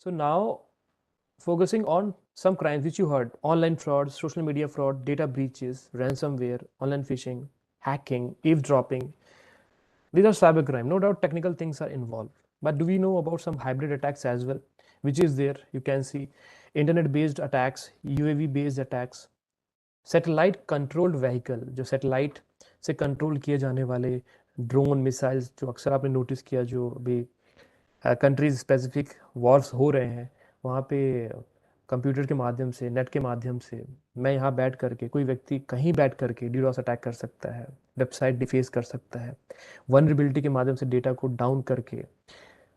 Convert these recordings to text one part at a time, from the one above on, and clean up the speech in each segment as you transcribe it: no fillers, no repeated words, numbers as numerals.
So now focusing on some crimes which you heard: online fraud, social media fraud, data breaches, ransomware, online phishing, hacking, eavesdropping. These are cybercrime. No doubt technical things are involved. But do we know about some hybrid attacks as well? Which is there? You can see internet based attacks, UAV based attacks, satellite controlled vehicle, जो satellite से control किए जाने वाले drone missiles, जो अक्सर आपने notice किया, जो अभी कंट्रीज स्पेसिफिक वॉर्स हो रहे हैं वहाँ पे कंप्यूटर के माध्यम से, नेट के माध्यम से, मैं यहाँ बैठ करके, कोई व्यक्ति कहीं बैठ करके डीडोस अटैक कर सकता है, वेबसाइट डिफेस कर सकता है, वनरेबिलिटी के माध्यम से डेटा को डाउन करके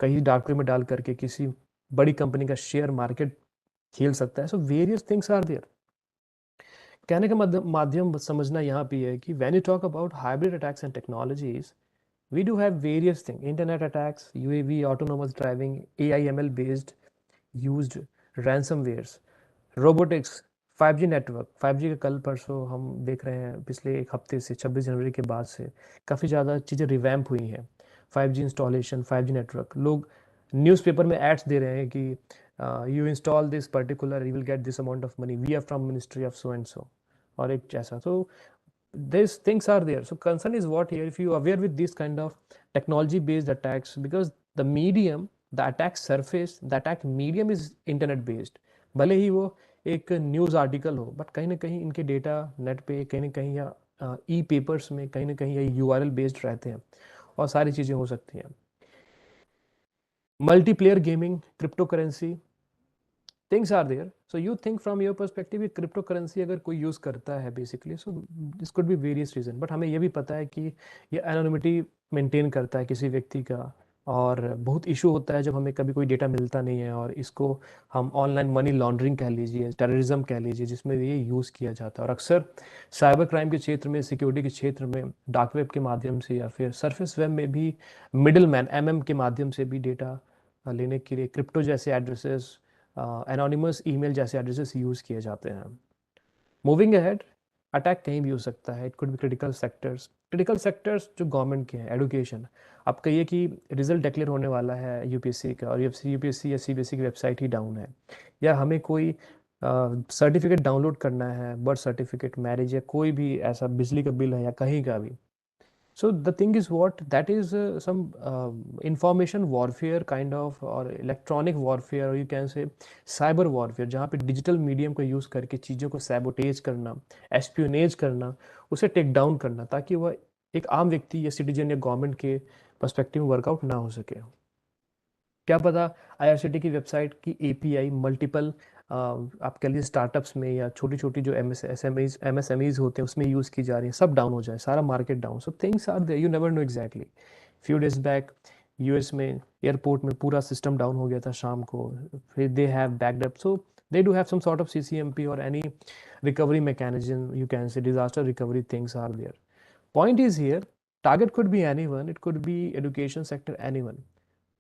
कहीं डार्क वेब में डाल करके किसी बड़ी कंपनी का शेयर मार्केट खेल सकता है. So various things are there. कहने का माध्यम समझना यहाँ पे है कि when you talk about hybrid attacks and technologies, we do have various things: internet attacks, UAV, autonomous driving, AI/ML based used, ransomwares, robotics, 5G network. 5G का कल परसों हम देख रहे हैं, पिछले एक हफ्ते से 26 जनवरी के बाद से काफ़ी ज़्यादा चीज़ें रिवैम्प हुई हैं. 5G इंस्टॉलेशन, 5G नेटवर्क, लोग न्यूज़पेपर में एड्स दे रहे हैं कि you install this particular, you will get this amount of money, we are from ministry of so and so, और एक ऐसा. तो these things are there. So concern is what here, if you are aware with this kind of technology based attacks, because the medium, the attack surface, the attack medium is internet based. भले ही वो एक news article हो, but कहीं ना कहीं इनके data net पे कहीं ना कहीं या ई पेपर्स में कहीं ना कहीं या यूआरएल बेस्ड रहते हैं, और सारी चीज़ें हो सकती हैं. Multiplayer gaming, crypto currency, things are there. So you think from your perspective कि क्रिप्टो करेंसी अगर कोई यूज़ करता है basically, so this could be various reason, but हमें ये भी पता है कि ये एनोनिमिटी मेंटेन करता है किसी व्यक्ति का, और बहुत इशू होता है जब हमें कभी कोई डेटा मिलता नहीं है, और इसको हम ऑनलाइन मनी लॉन्ड्रिंग कह लीजिए, टेररिज्म कह लीजिए, जिसमें ये यूज़ किया जाता है. और अक्सर साइबर क्राइम के क्षेत्र में, सिक्योरिटी के क्षेत्र में, डार्क वेब के माध्यम से या फिर सरफेस वेब में भी मिडिल मैन के माध्यम से भी डेटा लेने के लिए क्रिप्टो जैसे एड्रेसेस, एनोनिमस ईमेल जैसे एड्रेसेस यूज़ किए जाते हैं. मूविंग अहेड, अटैक कहीं भी हो सकता है. It could be critical sectors. Critical sectors जो गवर्नमेंट के हैं, एजुकेशन. आप कहिए कि रिजल्ट डिक्लेयर होने वाला है यूपीएससी का, और यूपीएससी या सीबीएसई की वेबसाइट ही डाउन है, या हमें कोई सर्टिफिकेट डाउनलोड करना है, बर्थ सर्टिफिकेट, मैरिज, या कोई भी ऐसा बिजली का बिल है या कहीं का भी. So the thing is what that is some information warfare kind of, or electronic warfare, or you can say cyber warfare, जहाँ पे डिजिटल मीडियम को यूज़ करके चीज़ों को सैबोटेज करना, एस्पियोनेज करना, उसे टेक डाउन करना, ताकि वह एक आम व्यक्ति या सिटीजन या गवर्नमेंट के पर्सपेक्टिव में वर्कआउट ना हो सके. क्या पता आईआरसीटी की वेबसाइट की एपीआई मल्टीपल आप कह लीजिए स्टार्टअप्स में या छोटी छोटी जो एमएसएमईज होते हैं उसमें यूज़ की जा रही है, सब डाउन हो जाए, सारा market down. So things are there, you never know exactly. Few days back US में एयरपोर्ट में पूरा सिस्टम डाउन हो गया था शाम को, फिर they have backed up. So they do have some sort of CCMP और any recovery mechanism, you can say disaster recovery things are there. Point is here, target could be anyone, it could be education sector, anyone.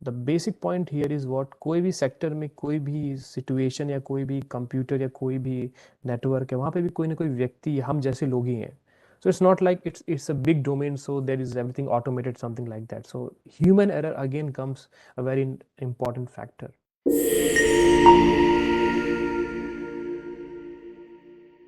The basic point here is what, कोई भी sector में कोई भी situation या कोई भी computer या कोई भी नेटवर्क है, वहाँ पे भी कोई ना कोई व्यक्ति, हम जैसे लोग ही हैं. So it's not like it's a big domain, so there is everything automated, something like that. So human error again comes a very important factor.